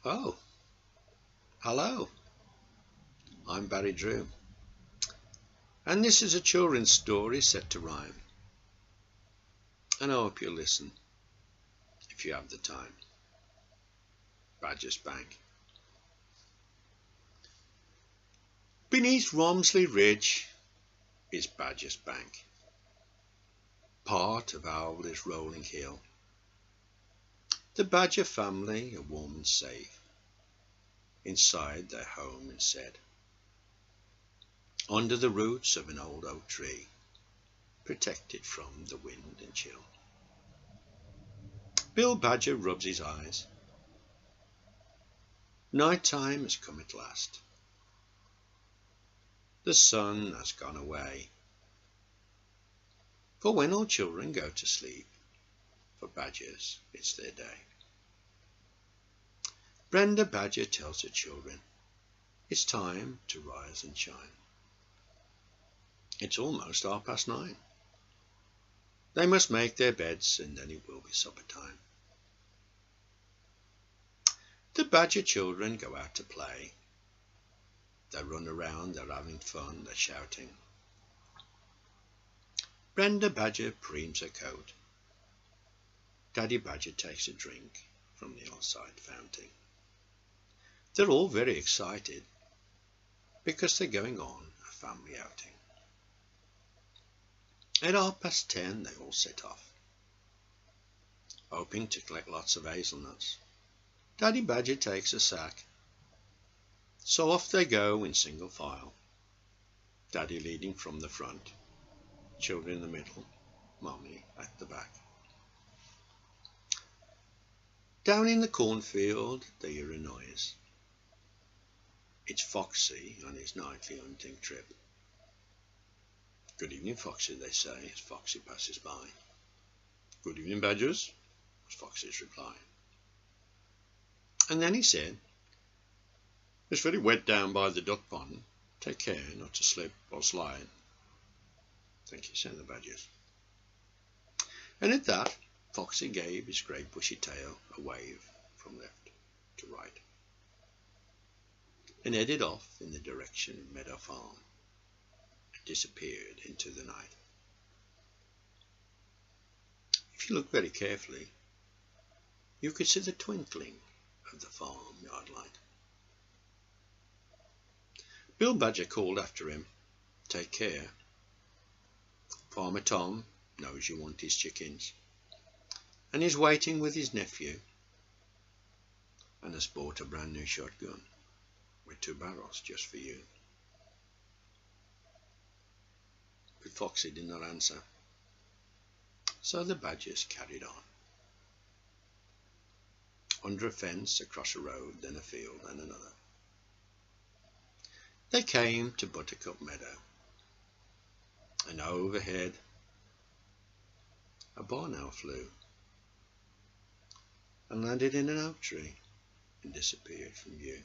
Oh, hello, I'm Barry Drew, and this is a children's story set to rhyme, and I hope you'll listen if you have the time. Badger's Bank. Beneath Romsley Ridge is Badger's Bank, part of Owley's rolling hill. The Badger family are warm and safe inside their home instead, under the roots of an old oak tree, protected from the wind and chill. Bill Badger rubs his eyes. Night time has come at last. The sun has gone away. For when all children go to sleep, for badgers it's their day. Brenda Badger tells her children, it's time to rise and shine. It's almost 9:30. They must make their beds and then it will be supper time. The Badger children go out to play. They run around, they're having fun, they're shouting. Brenda Badger preens her coat. Daddy Badger takes a drink from the hillside fountain. They're all very excited because they're going on a family outing. At 10:30 they all set off, hoping to collect lots of hazelnuts. Daddy Badger takes a sack. So off they go in single file, Daddy leading from the front, children in the middle, Mommy at the back. Down in the cornfield they hear a noise. It's Foxy on his nightly hunting trip. Good evening, Foxy, they say as Foxy passes by. Good evening, Badgers, was Foxy's reply. And then he said, it's very wet down by the duck pond. Take care not to slip or slide. Thank you, said the Badgers. And at that, Foxy gave his great bushy tail a wave from left to right, and headed off in the direction of Meadow Farm and disappeared into the night. If you look very carefully, you could see the twinkling of the farmyard light. Bill Badger called after him, take care. Farmer Tom knows you want his chickens, and is waiting with his nephew, and has bought a brand new shotgun with 2 barrels just for you. But Foxy did not answer, so the Badgers carried on. Under a fence, across a road, then a field, and another. They came to Buttercup Meadow, and overhead a barn owl flew and landed in an oak tree and disappeared from view.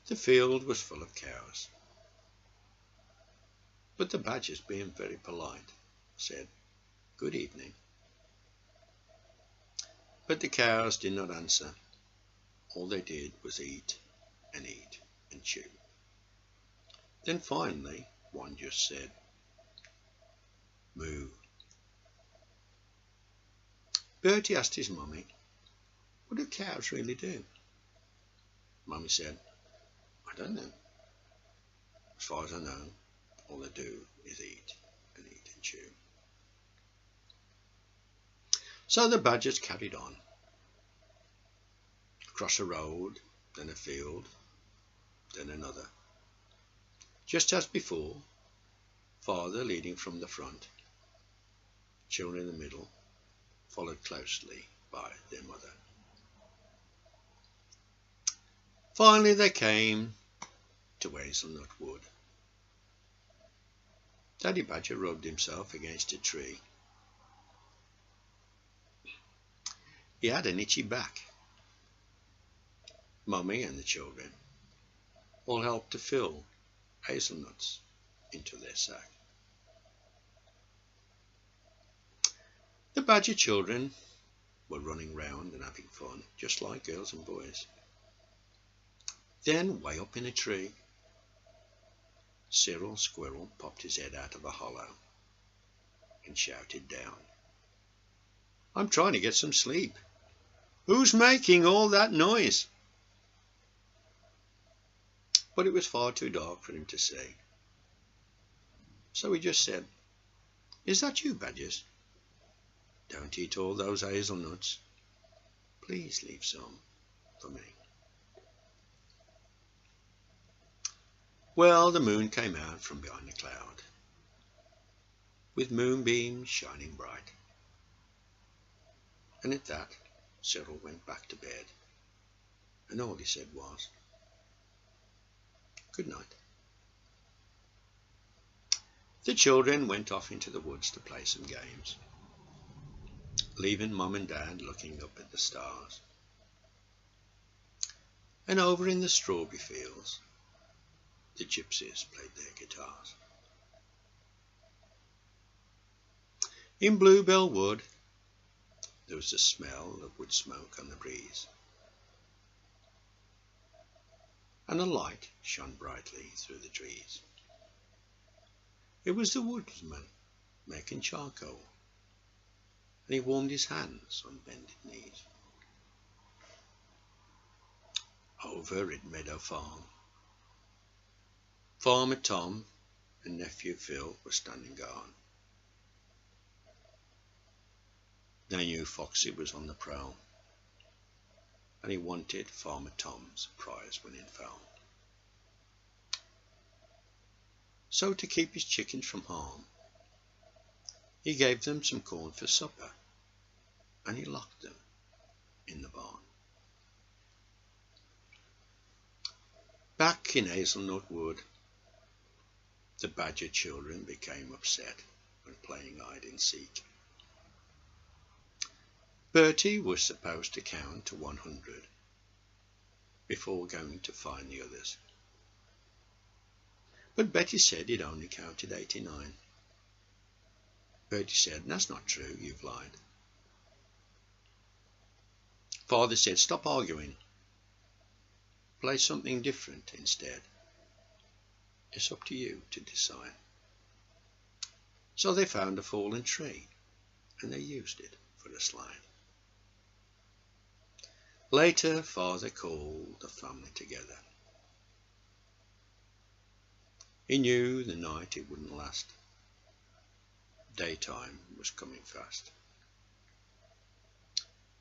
The field was full of cows, but the Badgers, being very polite, said, good evening. But the cows did not answer. All they did was eat and eat and chew. Then finally one just said, moo. Bertie asked his mummy, what do cows really do? Mummy said, I don't know. As far as I know, all they do is eat and eat and chew. So the Badgers carried on. Across a road, then a field, then another. Just as before, father leading from the front, children in the middle, followed closely by their mother. Finally they came to Hazelnut Wood. Daddy Badger rubbed himself against a tree. He had an itchy back. Mummy and the children all helped to fill hazelnuts into their sack. The Badger children were running round and having fun, just like girls and boys. Then, way up in a tree, Cyril Squirrel popped his head out of a hollow and shouted down, "I'm trying to get some sleep. Who's making all that noise?" But it was far too dark for him to see. So he just said, "Is that you, Badgers? Don't eat all those hazelnuts. Please leave some for me." Well, the moon came out from behind a cloud, with moonbeams shining bright. And at that, Cyril went back to bed, and all he said was, "Good night." The children went off into the woods to play some games, leaving Mum and Dad looking up at the stars. And over in the strawberry fields, the gypsies played their guitars. In Bluebell Wood, there was the smell of wood smoke on the breeze, and a light shone brightly through the trees. It was the woodman making charcoal, and he warmed his hands on bended knees. Over at Meadow Farm, Farmer Tom and nephew Phil were standing guard. They knew Foxy was on the prowl, and he wanted Farmer Tom's prize when it fell. So to keep his chickens from harm, he gave them some corn for supper, and he locked them in the barn. Back in Hazelnut Wood, the Badger children became upset when playing hide and seek. Bertie was supposed to count to 100 before going to find the others. But Betty said he'd only counted 89. Bertie said, "That's not true, you've lied." Father said, "Stop arguing. Play something different instead. It's up to you to decide." So they found a fallen tree, and they used it for a slide. Later, Father called the family together. He knew the night it wouldn't last. Daytime was coming fast.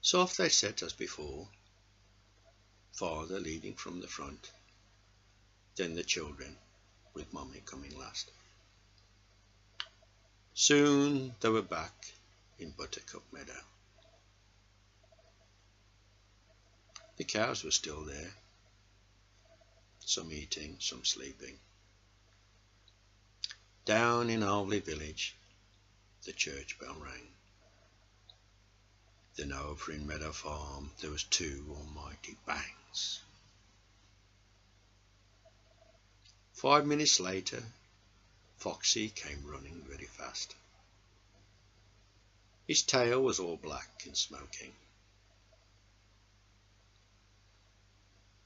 So off they set as before, Father leading from the front, then the children, with Mummy coming last. Soon they were back in Buttercup Meadow. The cows were still there, some eating, some sleeping. Down in Alvely village, the church bell rang. Then over in Meadow Farm, there was 2 almighty bangs. 5 minutes later, Foxy came running very fast. His tail was all black and smoking.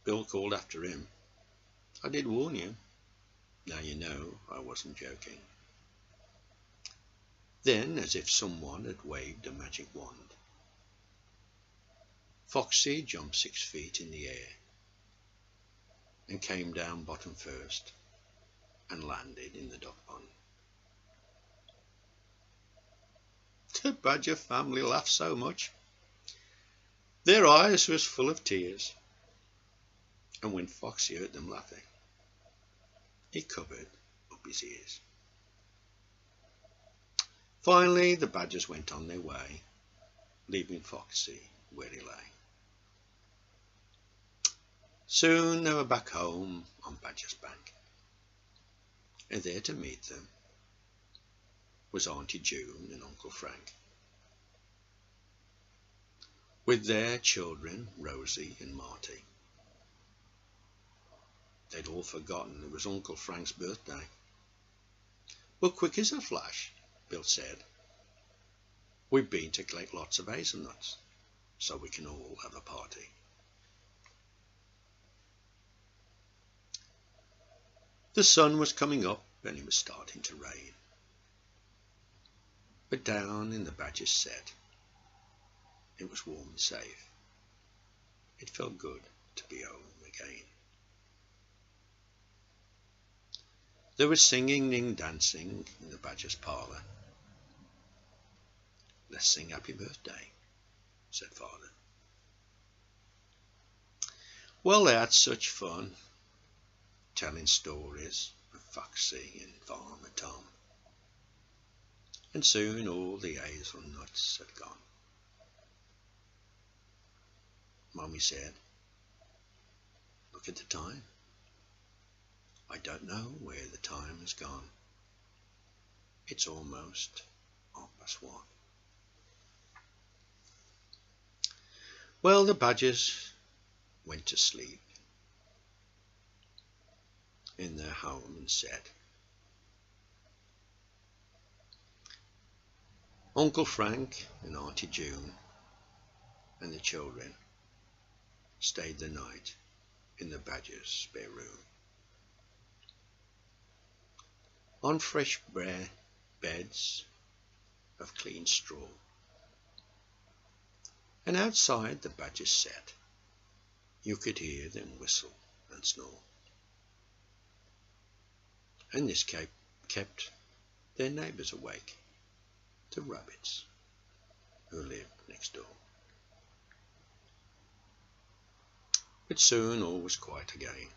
Bill called after him, "I did warn you. Now you know I wasn't joking." Then, as if someone had waved a magic wand, Foxy jumped 6 feet in the air and came down bottom first and landed in the duck pond. The Badger family laughed so much, their eyes was full of tears, and when Foxy heard them laughing, he covered up his ears. Finally, the Badgers went on their way, leaving Foxy where he lay. Soon they were back home on Badger's Bank, and there to meet them was Auntie June and Uncle Frank, with their children Rosie and Marty. They'd all forgotten it was Uncle Frank's birthday. But quick as a flash, Bill said, "We've been to collect lots of hazelnuts, so we can all have a party. The sun was coming up and it was starting to rain. But down in the badger's set, it was warm and safe. It felt good to be home again. There was singing and dancing in the badger's parlour. "Let's sing happy birthday," said Father. Well, they had such fun, telling stories of Foxy and Farmer Tom. And soon all the hazelnuts had gone. Mummy said, "Look at the time. I don't know where the time has gone. It's almost 1:30. Well, the badgers went to sleep in their home and set. Uncle Frank and Auntie June and the children stayed the night in the badger's spare room. On fresh bare beds of clean straw. And outside the badger's set, you could hear them whistle and snore. And this kept their neighbours awake, the rabbits who lived next door. But soon all was quiet again.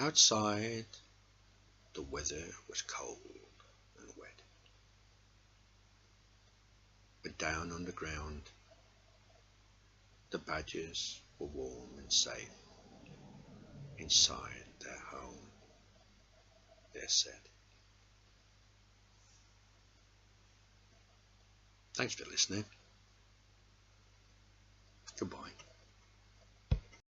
Outside the weather was cold and wet. But down underground, the badgers were warm and safe inside their home, their set. Thanks for listening. Goodbye.